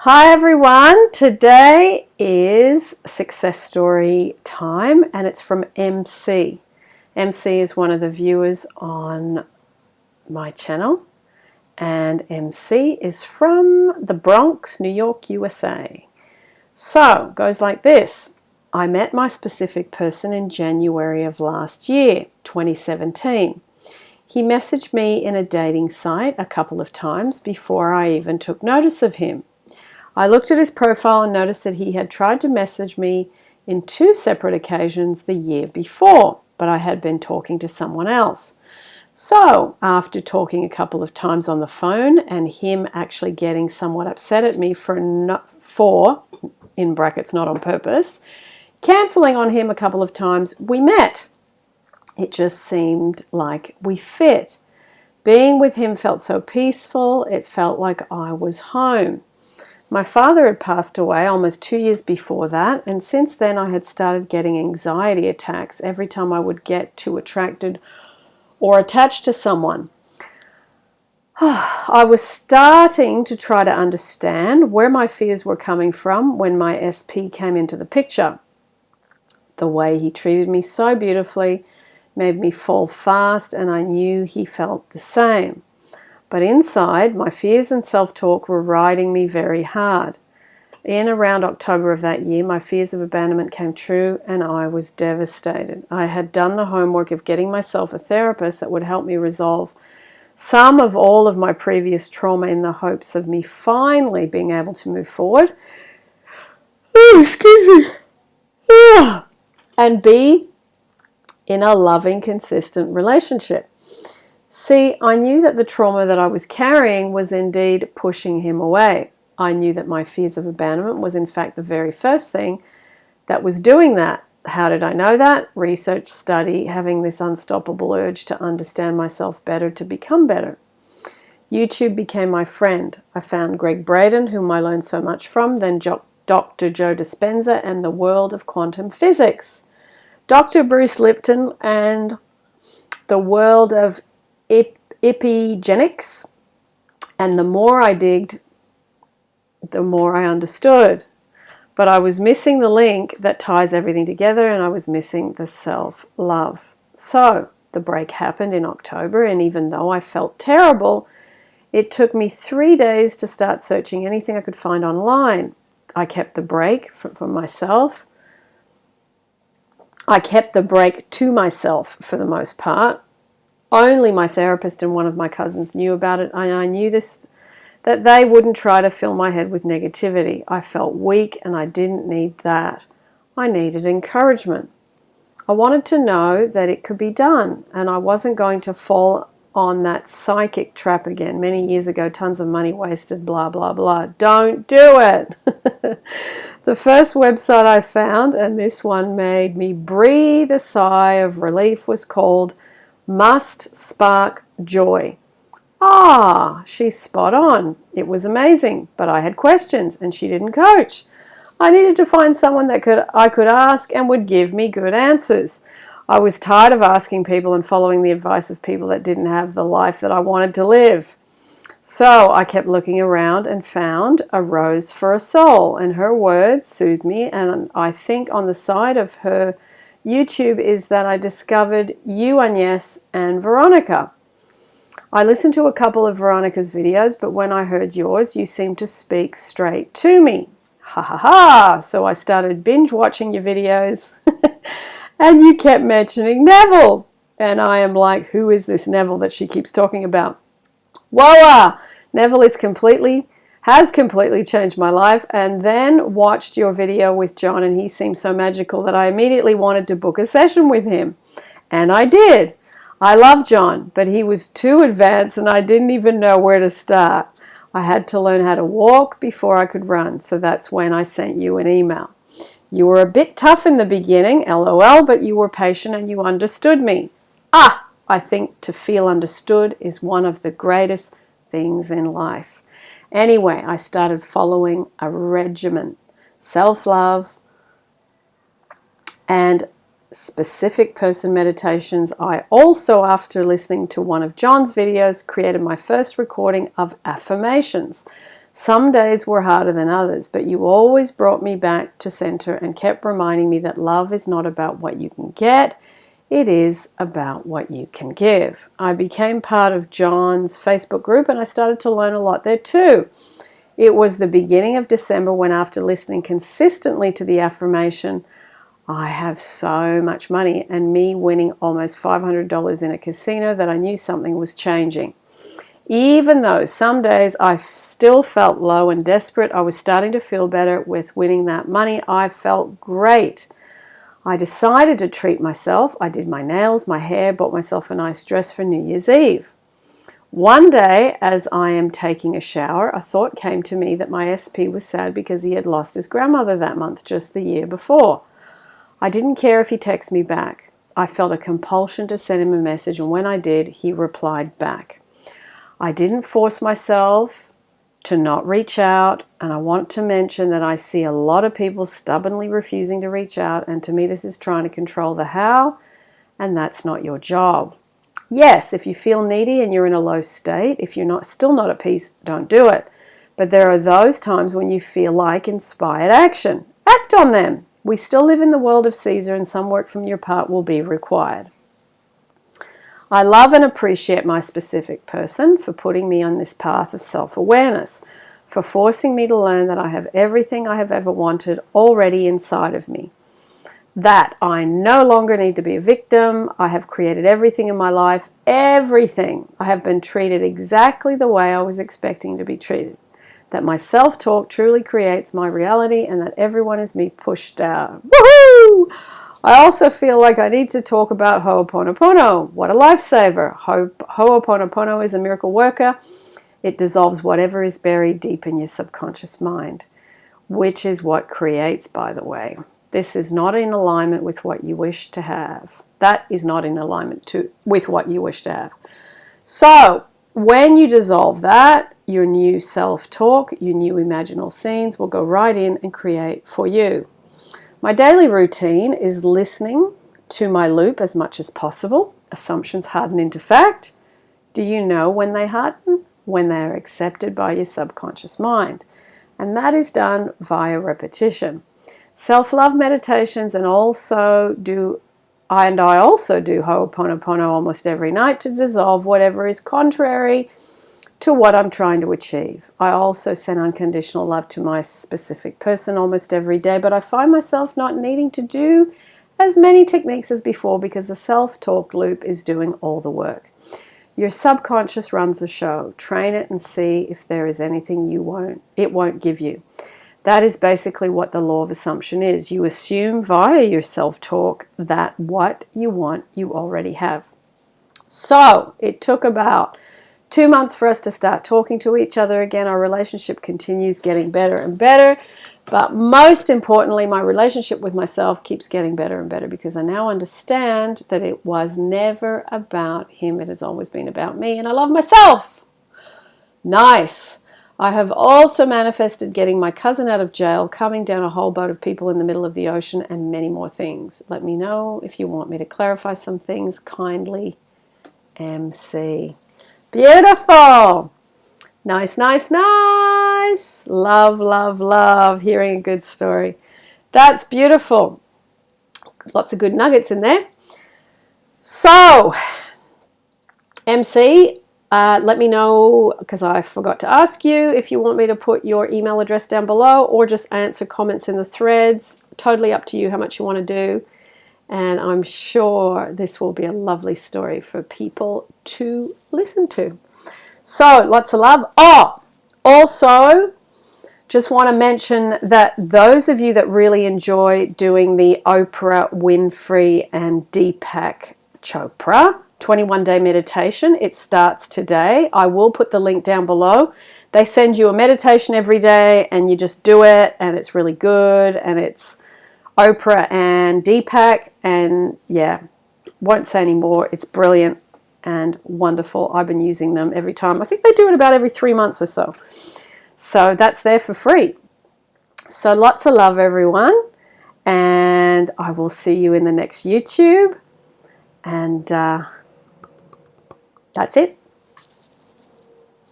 Hi everyone, today is success story time and it's from MC. MC is one of the viewers on my channel and MC is from the Bronx, New York, USA. So, it goes like this. I met my specific person in January of last year, 2017. He messaged me in a dating site a couple of times before I even took notice of him. I looked at his profile and noticed that he had tried to message me in 2 separate occasions the year before, but I had been talking to someone else. So, after talking a couple of times on the phone and him actually getting somewhat upset at me for, in brackets, not on purpose, cancelling on him a couple of times, we met. It just seemed like we fit. Being with him felt so peaceful, it felt like I was home. My father had passed away almost 2 years before that, and since then I had started getting anxiety attacks every time I would get too attracted or attached to someone. I was starting to try to understand where my fears were coming from when my SP came into the picture. The way he treated me so beautifully made me fall fast, and I knew he felt the same. But inside, my fears and self-talk were riding me very hard. In around October of that year, my fears of abandonment came true and I was devastated. I had done the homework of getting myself a therapist that would help me resolve some of all of my previous trauma in the hopes of me finally being able to move forward. Excuse me. And be in a loving, consistent relationship. See, I knew that the trauma that I was carrying was indeed pushing him away. I knew that my fears of abandonment was in fact the very first thing that was doing that. How did I know that? Research, study, having this unstoppable urge to understand myself better, to become better. YouTube became my friend. I found Greg Braden, whom I learned so much from, then Dr. Joe Dispenza and the world of quantum physics. Dr. Bruce Lipton and the world of epigenetics, and the more I digged, the more I understood. But I was missing the link that ties everything together, and I was missing the self-love. So the break happened in October, and even though I felt terrible, it took me 3 days to start searching anything I could find online. I kept the break from myself. I kept the break to myself for the most part. Only my therapist and one of my cousins knew about it, and I knew that they wouldn't try to fill my head with negativity. I felt weak and I didn't need that. I needed encouragement. I wanted to know that it could be done, and I wasn't going to fall on that psychic trap again. Many years ago, tons of money wasted, blah, blah, blah. Don't do it. The first website I found, and this one made me breathe a sigh of relief, was called Must Spark Joy. She's spot on. It was amazing, but I had questions and she didn't coach. I needed to find someone that I could ask and would give me good answers. I was tired of asking people and following the advice of people that didn't have the life that I wanted to live. So I kept looking around and found A Rose for a Soul, and her words soothed me, and I think on the side of her YouTube is that I discovered you, Agnes, and Veronica. I listened to a couple of Veronica's videos, but when I heard yours, you seemed to speak straight to me. Ha ha ha! So I started binge watching your videos, and you kept mentioning Neville. And I am like, who is this Neville that she keeps talking about? Whoa! Neville has completely changed my life, and then watched your video with John, and he seemed so magical that I immediately wanted to book a session with him. And I did. I love John, but he was too advanced and I didn't even know where to start. I had to learn how to walk before I could run, so that's when I sent you an email. You were a bit tough in the beginning, LOL, but you were patient and you understood me. I think to feel understood is one of the greatest things in life. Anyway, I started following a regimen, self-love, and specific person meditations. I also, after listening to one of John's videos, created my first recording of affirmations. Some days were harder than others, but you always brought me back to center and kept reminding me that love is not about what you can get, it is about what you can give. I became part of John's Facebook group and I started to learn a lot there too. It was the beginning of December when, after listening consistently to the affirmation, I have so much money, and me winning almost $500 in a casino, that I knew something was changing. Even though some days I still felt low and desperate, I was starting to feel better with winning that money. I felt great. I decided to treat myself. I did my nails, my hair, bought myself a nice dress for New Year's Eve. One day, as I am taking a shower, a thought came to me that my SP was sad because he had lost his grandmother that month, just the year before. I didn't care if he texted me back. I felt a compulsion to send him a message, and when I did, he replied back. I didn't force myself to not reach out, and I want to mention that I see a lot of people stubbornly refusing to reach out, and to me this is trying to control the how, and that's not your job. Yes, if you feel needy and you're in a low state, if you're still not at peace, don't do it. But there are those times when you feel like inspired action. Act on them. We still live in the world of Caesar, and some work from your part will be required. I love and appreciate my specific person for putting me on this path of self-awareness, for forcing me to learn that I have everything I have ever wanted already inside of me. That I no longer need to be a victim. I have created everything in my life, everything. I have been treated exactly the way I was expecting to be treated. That my self-talk truly creates my reality, and that everyone is me pushed out. Woohoo! I also feel like I need to talk about Ho'oponopono. What a lifesaver. Ho'oponopono is a miracle worker. It dissolves whatever is buried deep in your subconscious mind, which is what creates, by the way. This is not in alignment with what you wish to have. That is not in alignment with what you wish to have. So, when you dissolve that, your new self-talk, your new imaginal scenes will go right in and create for you. My daily routine is listening to my loop as much as possible. Assumptions harden into fact. Do you know when they harden? When they are accepted by your subconscious mind. And that is done via repetition. Self-love meditations, and I also do Ho'oponopono almost every night to dissolve whatever is contrary to what I'm trying to achieve. I also send unconditional love to my specific person almost every day, but I find myself not needing to do as many techniques as before because the self-talk loop is doing all the work. Your subconscious runs the show. Train it and see if there is anything it won't give you. That is basically what the law of assumption is. You assume via your self-talk that what you want, you already have. So it took about 2 months for us to start talking to each other again. Our relationship continues getting better and better. But most importantly, my relationship with myself keeps getting better and better because I now understand that it was never about him. It has always been about me, and I love myself. Nice. I have also manifested getting my cousin out of jail, coming down a whole boat of people in the middle of the ocean, and many more things. Let me know if you want me to clarify some things. Kindly, MC. Beautiful. Nice, nice, nice. Love, love, love hearing a good story. That's beautiful. Lots of good nuggets in there. So, MC, let me know, because I forgot to ask you, if you want me to put your email address down below or just answer comments in the threads. Totally up to you how much you want to do. And I'm sure this will be a lovely story for people to listen to. So, lots of love. Oh, also, just want to mention that those of you that really enjoy doing the Oprah Winfrey and Deepak Chopra 21-day meditation, it starts today. I will put the link down below. They send you a meditation every day and you just do it, and it's really good, and it's Oprah and Deepak, and yeah, won't say any more. It's brilliant and wonderful. I've been using them every time. I think they do it about every 3 months or so. So that's there for free. So lots of love, everyone. And I will see you in the next YouTube. And that's it.